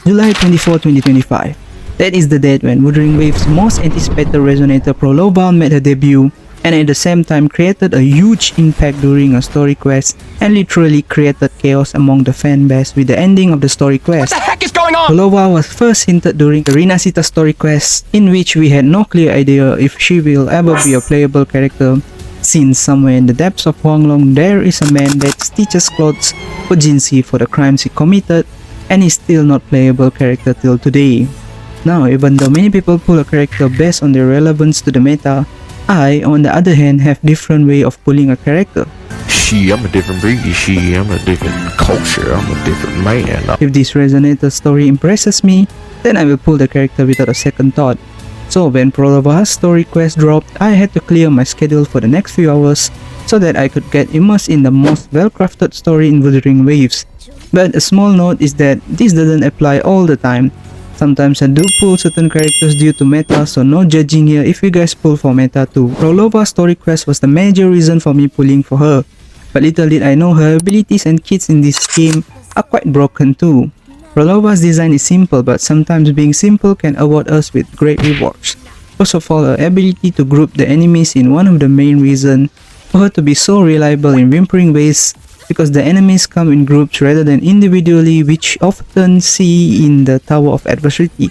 July 24, 2025. That is the date when Wuthering Waves' most anticipated resonator Phrolova made her debut, and at the same time created a huge impact during a story quest and literally created chaos among the fan base with the ending of the story quest. What the heck is going on? Phrolova was first hinted during the Rinasita story quest, in which we had no clear idea if she will ever be a playable character, since somewhere in the depths of Huanglong there is a man that stitches clothes for Jinxie for the crimes he committed, and is still not playable character till today. Now, even though many people pull a character based on their relevance to the meta, I, on the other hand, have different way of pulling a character. I'm a different breed. I'm a different culture. I'm a different man. If this resonator story impresses me, then I will pull the character without a second thought. So when Phrolova's story quest dropped, I had to clear my schedule for the next few hours so that I could get immersed in the most well-crafted story in Wuthering Waves. But a small note is that this doesn't apply all the time. Sometimes I do pull certain characters due to meta, so no judging here if you guys pull for meta too. Phrolova's story quest was the major reason for me pulling for her. But little did I know her abilities and kits in this game are quite broken too. Phrolova's design is simple, but sometimes being simple can award us with great rewards. First of all, her ability to group the enemies in one of the main reasons for her to be so reliable in Whimpering Waves, because the enemies come in groups rather than individually, which often see in the Tower of Adversity.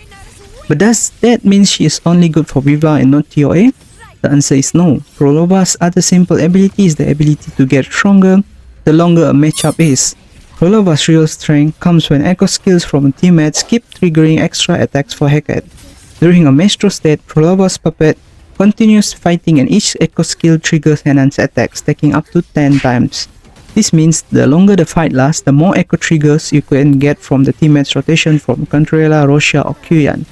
But does that mean she is only good for Viva and not TOA? The answer is no. Phrolova's other simple ability is the ability to get stronger the longer a matchup is. Phrolova's real strength comes when echo skills from teammates keep triggering extra attacks for Hecate. During a Maestro state, Phrolova's puppet continues fighting and each echo skill triggers enhanced attacks, stacking up to 10 times. This means the longer the fight lasts, the more echo triggers you can get from the teammates' rotation from Contrela, Rosha or Kuyan,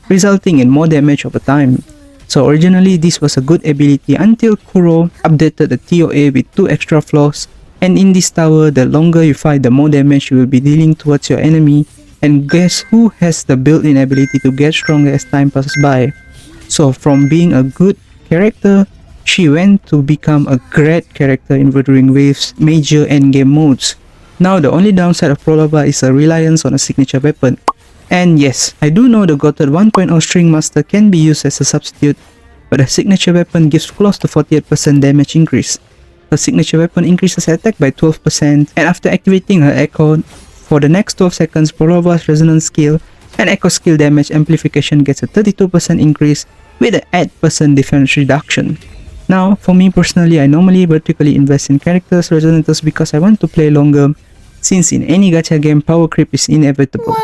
resulting in more damage over time. So originally this was a good ability until Kuro updated the TOA with 2 extra flaws, and in this tower, the longer you fight, the more damage you will be dealing towards your enemy, and guess who has the built-in ability to get stronger as time passes by. So from being a good character, she went to become a great character in Wuthering Waves' major endgame modes. Now the only downside of Phrolova is a reliance on a signature weapon. And yes, I do know the Gotthard 1.0 String Master can be used as a substitute, but a signature weapon gives close to 48% damage increase. Her signature weapon increases attack by 12%, and after activating her echo, for the next 12 seconds, Phrolova's resonance skill and echo skill damage amplification gets a 32% increase with an 8% defense reduction. Now, for me personally, I normally vertically invest in characters resonators because I want to play longer, since in any gacha game, power creep is inevitable.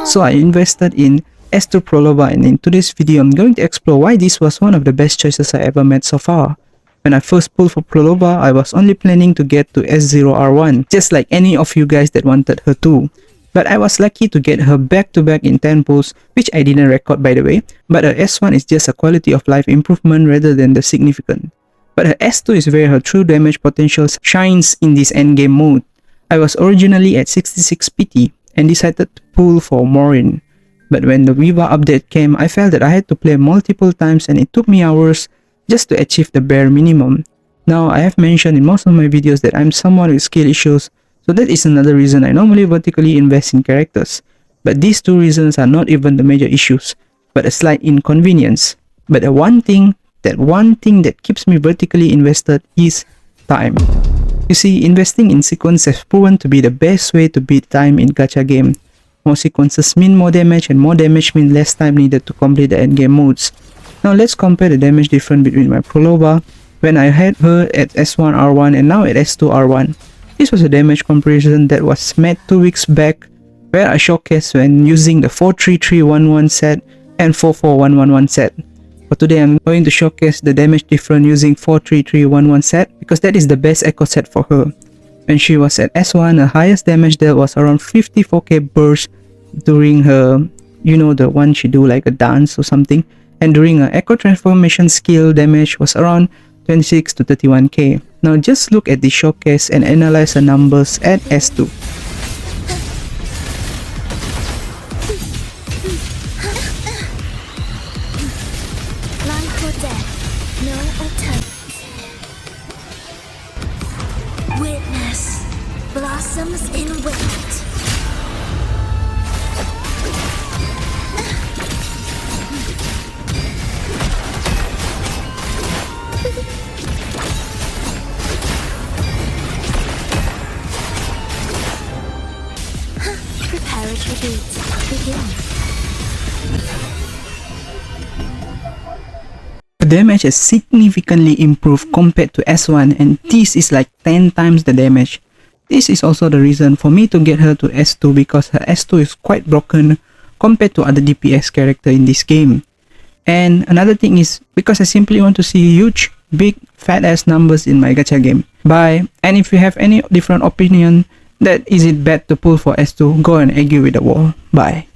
So I invested in S2 Phrolova, and in today's video, I'm going to explore why this was one of the best choices I ever made so far. When I first pulled for Phrolova, I was only planning to get to S0R1, just like any of you guys that wanted her too. But I was lucky to get her back-to-back in 10 pulls, which I didn't record by the way, but her S1 is just a quality of life improvement rather than the significant. But her S2 is where her true damage potential shines in this endgame mode. I was originally at 66 PT and decided to pull for Morin. But when the Viva update came, I felt that I had to play multiple times and it took me hours just to achieve the bare minimum. Now, I have mentioned in most of my videos that I'm someone with skill issues, so that is another reason I normally vertically invest in characters. But these two reasons are not even the major issues, but a slight inconvenience. But the one thing that keeps me vertically invested is time. You see, investing in sequence has proven to be the best way to beat time in gacha game. More sequences mean more damage, and more damage means less time needed to complete the endgame modes. Now let's compare the damage difference between my Phrolova when I had her at S1R1 and now at S2R1. This was a damage comparison that was made 2 weeks back, where I showcased when using the 43311 set and 44111 set. But today I'm going to showcase the damage difference using 43311 set because that is the best echo set for her. When she was at S1, her highest damage there was around 54k burst during her, you know, the one she do like a dance or something, and during her echo transformation skill damage was around 26 to 31k. Now just look at the showcase and analyze the numbers at S2. Life or death, no alternative. Witness blossoms in wind. The beat begins. The damage has significantly improved compared to S1, and this is like 10 times the damage. This is also the reason for me to get her to S2, because her S2 is quite broken compared to other DPS character in this game. And another thing is because I simply want to see huge, big, fat ass numbers in my gacha game. Bye. And if you have any different opinion that is it bad to pull for S2, go and argue with the wall. Bye.